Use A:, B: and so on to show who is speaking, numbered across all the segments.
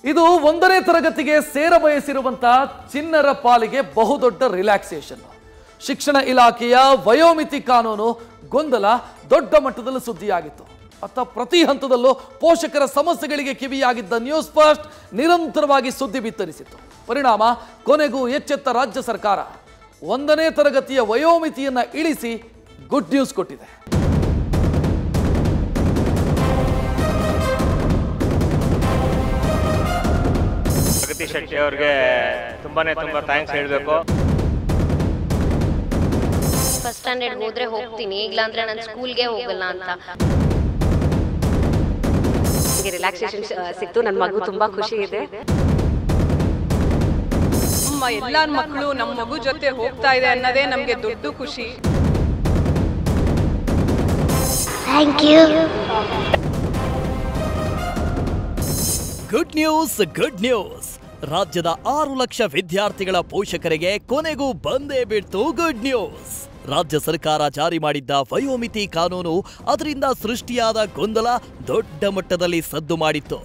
A: ಇದು 1ನೇ ತರಗತಿಗೆ ಸೇರಬಯಸಿರುವಂತಹ ಚಿನ್ನರ ಪಾಲಿಗೆ ಬಹುದೊಡ್ಡ ರಿಲ್ಯಾಕ್ಸೇಷನ್. ಶಿಕ್ಷಣ ಇಲಾಖೆಯ ವಯೋಮಿತಿ ಕಾನೂನು ಗೊಂದಲ ದೊಡ್ಡ ಮಟ್ಟದಲ್ಲಿ ಸುದ್ದಿಯಾಗಿತ್ತು. ಅತ್ತ ಪ್ರತಿ ಹಂತದಲ್ಲೂ ಪೋಷಕರ ಸಮಸ್ಯೆಗಳಿಗೆ ಕಿವಿಯಾಗಿದ್ದ ನ್ಯೂಸ್ ಫಸ್ಟ್ ನಿರಂತರವಾಗಿ ಸುದ್ದಿ ಬಿತ್ತರಿಸಿತ್ತು. ಪರಿಣಾಮ ಕೊನೆಗೂ ಎಚ್ಚೆತ್ತ ರಾಜ್ಯ ಸರ್ಕಾರ 1ನೇ ತರಗತಿಯ ವಯೋಮಿತಿಯನ್ನ ಇಳಿಸಿ ಗುಡ್ ನ್ಯೂಸ್ ಕೊಟ್ಟಿದೆ.
B: ಜಗದೀಶ್ ಶೆಟ್ಟಿ ಅವರಿಗೆ ತುಂಬಾ ಥ್ಯಾಂಕ್ಸ್ ಹೇಳಬೇಕು.
C: ಫಸ್ಟ್ ಸ್ಟ್ಯಾಂಡರ್ಡ್ ಹೋದ್ರೆ ಹೋಗ್ತೀನಿ, ಇಲ್ಲ ಅಂದ್ರೆ ನಾನು ಸ್ಕೂಲ್ಗೆ ಹೋಗಲ್ಲ ಅಂತ.
D: ನನಗೆ ರಿಲ್ಯಾಕ್ಸೇಷನ್ ಸಿಕ್ತು, ನನ್ನ ಮಗು ತುಂಬಾ ಖುಷಿ ಇದೆ.
E: ಎಲ್ಲಾರ ಮಕ್ಕಳು ನಮ್ಮ ಮಗು ಜೊತೆ ಹೋಗ್ತಾ ಇದೆ ಅನ್ನೋದೇ ನಮಗೆ ದೊಡ್ಡ ಖುಷಿ.
C: Thank you.
F: Good news, good news. ರಾಜ್ಯದ 6 ಲಕ್ಷ ವಿದ್ಯಾರ್ಥಿಗಳ ಪೋಷಕರಿಗೆ ಕೊನೆಗೂ ಬಂದೇ ಬಿಡ್ತು ಗುಡ್ ನ್ಯೂಸ್. ರಾಜ್ಯ ಸರ್ಕಾರ ಜಾರಿ ಮಾಡಿದ್ದ ವಯೋಮಿತಿ ಕಾನೂನು, ಅದರಿಂದ ಸೃಷ್ಟಿಯಾದ ಗೊಂದಲ ದೊಡ್ಡ ಮಟ್ಟದಲ್ಲಿ ಸದ್ದು ಮಾಡಿತ್ತು.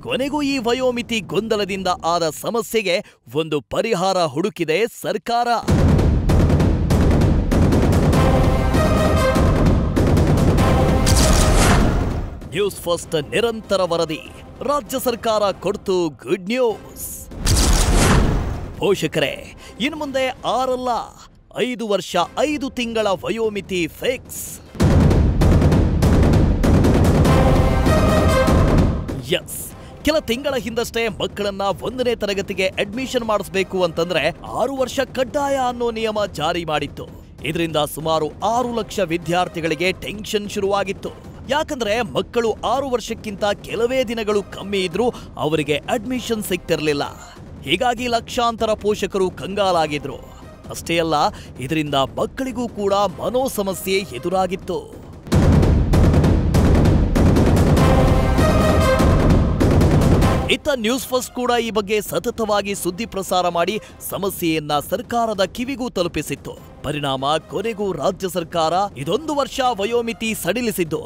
F: ಕೊನೆಗೂ ಈ ವಯೋಮಿತಿ ಗೊಂದಲದಿಂದ ಆದ ಸಮಸ್ಯೆಗೆ ಒಂದು ಪರಿಹಾರ ಹುಡುಕಿದೆ ಸರ್ಕಾರ. ನ್ಯೂಸ್ ಫಸ್ಟ್ ನಿರಂತರ ವರದಿ. ರಾಜ್ಯ ಸರ್ಕಾರ ಕೊಡ್ತು ಗುಡ್ ನ್ಯೂಸ್. ಪೋಷಕರೇ, ಇನ್ನು ಮುಂದೆ 6 ಅಲ್ಲ 5 ವರ್ಷ 5 ತಿಂಗಳ ವಯೋಮಿತಿ ಫಿಕ್ಸ್. ಎಸ್, ಕೆಲ ತಿಂಗಳ ಹಿಂದಷ್ಟೇ ಮಕ್ಕಳನ್ನ 1ನೇ ತರಗತಿಗೆ ಅಡ್ಮಿಷನ್ ಮಾಡಿಸಬೇಕು ಅಂತಂದ್ರೆ 6 ವರ್ಷ ಕಡ್ಡಾಯ ಅನ್ನೋ ನಿಯಮ ಜಾರಿ ಮಾಡಿತ್ತು. ಇದರಿಂದ ಸುಮಾರು 6 ಲಕ್ಷ ವಿದ್ಯಾರ್ಥಿಗಳಿಗೆ ಟೆನ್ಷನ್ ಶುರುವಾಗಿತ್ತು. ಯಾಕಂದ್ರೆ ಮಕ್ಕಳು 6 ವರ್ಷಕ್ಕಿಂತ ಕೆಲವೇ ದಿನಗಳು ಕಮ್ಮಿ ಇದ್ರೂ ಅವರಿಗೆ ಅಡ್ಮಿಷನ್ ಸಿಗ್ತಿರ್ಲಿಲ್ಲ. ಹೀಗಾಗಿ ಲಕ್ಷಾಂತರ ಪೋಷಕರು ಕಂಗಾಲಾಗಿದ್ರು. ಅಷ್ಟೇ ಅಲ್ಲ, ಇದರಿಂದ ಮಕ್ಕಳಿಗೂ ಕೂಡ ಮನೋ ಸಮಸ್ಯೆ ಎದುರಾಗಿತ್ತು. ಇತ್ತ ನ್ಯೂಸ್ ಫಸ್ಟ್ ಕೂಡ ಈ ಬಗ್ಗೆ ಸತತವಾಗಿ ಸುದ್ದಿ ಪ್ರಸಾರ ಮಾಡಿ ಸಮಸ್ಯೆಯನ್ನ ಸರ್ಕಾರದ ಕಿವಿಗೂ ತಲುಪಿಸಿತ್ತು. ಪರಿಣಾಮ ಕೊನೆಗೂ ರಾಜ್ಯ ಸರ್ಕಾರ ಇದೊಂದು ವರ್ಷ ವಯೋಮಿತಿ ಸಡಿಲಿಸಿದ್ದು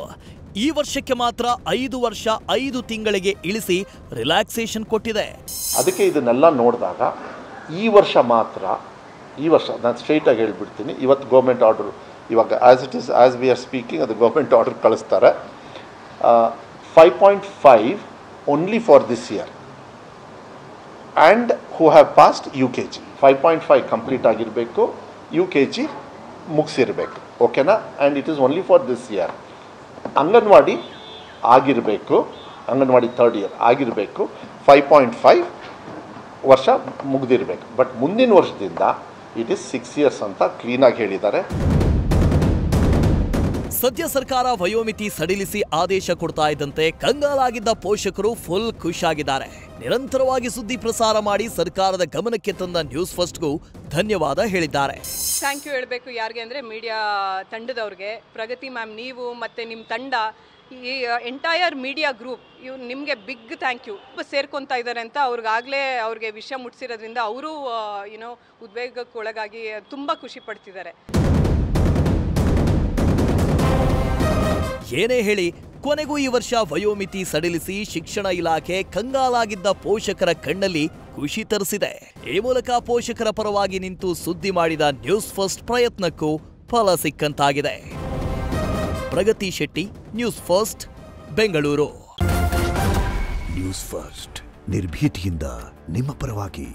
F: ಈ ವರ್ಷಕ್ಕೆ ಮಾತ್ರ 5 ವರ್ಷ 5 ತಿಂಗಳಿಗೆ ಇಳಿಸಿ ರಿಲ್ಯಾಕ್ಸೇಷನ್ ಕೊಟ್ಟಿದೆ.
G: ಅದಕ್ಕೆ ಇದನ್ನೆಲ್ಲ ನೋಡಿದಾಗ ಈ ವರ್ಷ ಮಾತ್ರ, ಈ ವರ್ಷ ನಾನು ಸ್ಟ್ರೈಟ್ ಆಗಿ ಹೇಳ್ಬಿಡ್ತೀನಿ, ಇವತ್ತು ಗೌರ್ಮೆಂಟ್ ಆರ್ಡರ್, ಇವಾಗ ಆಸ್ ವಿ ಆರ್ ಸ್ಪೀಕಿಂಗ್ ಅದು ಗೌರ್ಮೆಂಟ್ ಆರ್ಡರ್ ಕಳಿಸ್ತಾರೆ. 5.5 only for this year and who have passed UKG. 5.5 complete ಆಗಿರಬೇಕು, UKG ಮುಗಿಸಿರಬೇಕು, ಓಕೆನಾ? And it is only for this year. Anganwadi ಆಗಿರಬೇಕು, ಅಂಗನವಾಡಿ 3rd ಇಯರ್ ಆಗಿರಬೇಕು, 5.5 ವರ್ಷ ಮುಗಿದಿರಬೇಕು. ಬಟ್ ಮುಂದಿನ ವರ್ಷದಿಂದ ಇಟ್ ಈಸ್ 6 ಇಯರ್ಸ್ ಅಂತ ಕ್ಲೀನಾಗಿ ಹೇಳಿದ್ದಾರೆ.
F: ಸದ್ಯ ಸರ್ಕಾರ ವಯೋಮಿತಿ ಸಡಿಲಿಸಿ ಆದೇಶ ಕೊಡ್ತಾ ಇದ್ದಂತೆ ಕಂಗಾಲಾಗಿದ್ದ ಪೋಷಕರು ಫುಲ್ ಖುಷಿಯಾಗಿದ್ದಾರೆ. ನಿರಂತರವಾಗಿ ಸುದ್ದಿ ಪ್ರಸಾರ ಮಾಡಿ ಸರ್ಕಾರದ ಗಮನಕ್ಕೆ ತಂದ ನ್ಯೂಸ್ ಫಸ್ಟ್ಗೂ ಧನ್ಯವಾದ ಹೇಳಿದ್ದಾರೆ.
E: ಥ್ಯಾಂಕ್ ಯು ಹೇಳಬೇಕು ಯಾರಿಗೆ ಅಂದರೆ ಮೀಡಿಯಾ ತಂಡದವ್ರಿಗೆ. ಪ್ರಗತಿ ಮ್ಯಾಮ್, ನೀವು ಮತ್ತು ನಿಮ್ಮ ತಂಡ, ಈ ಎಂಟೈರ್ ಮೀಡಿಯಾ ಗ್ರೂಪ್, ಇವ್ರು ನಿಮಗೆ ಬಿಗ್ ಥ್ಯಾಂಕ್ ಯು. ಸೇರ್ಕೊತಾ ಇದ್ದಾರೆ ಅಂತ ಅವ್ರಿಗೆ ವಿಷಯ ಮುಟ್ಟಿಸಿರೋದ್ರಿಂದ ಅವರು ಉದ್ವೇಗಕ್ಕೆ ಒಳಗಾಗಿ ತುಂಬ ಖುಷಿ ಪಡ್ತಿದ್ದಾರೆ.
F: ಏನೇ ಹೇಳಿ, ಕೊನೆಗೂ ಈ ವರ್ಷ ವಯೋಮಿತಿ ಸಡಿಲಿಸಿ ಶಿಕ್ಷಣ ಇಲಾಖೆ ಕಂಗಾಲಾಗಿದ್ದ ಪೋಷಕರ ಕಣ್ಣಲ್ಲಿ ಖುಷಿ ತರಿಸಿದೆ. ಈ ಮೂಲಕ ಪೋಷಕರ ಪರವಾಗಿ ನಿಂತು ಸುದ್ದಿ ಮಾಡಿದ ನ್ಯೂಸ್ ಫಸ್ಟ್ ಪ್ರಯತ್ನಕ್ಕೂ ಫಲ ಸಿಕ್ಕಂತಾಗಿದೆ. Pragati Shetty, news first, Bengaluru.
H: News first ನಿರ್ಭೀತಿಯಿಂದ ನಿಮ್ಮ ಪರವಾಗಿ.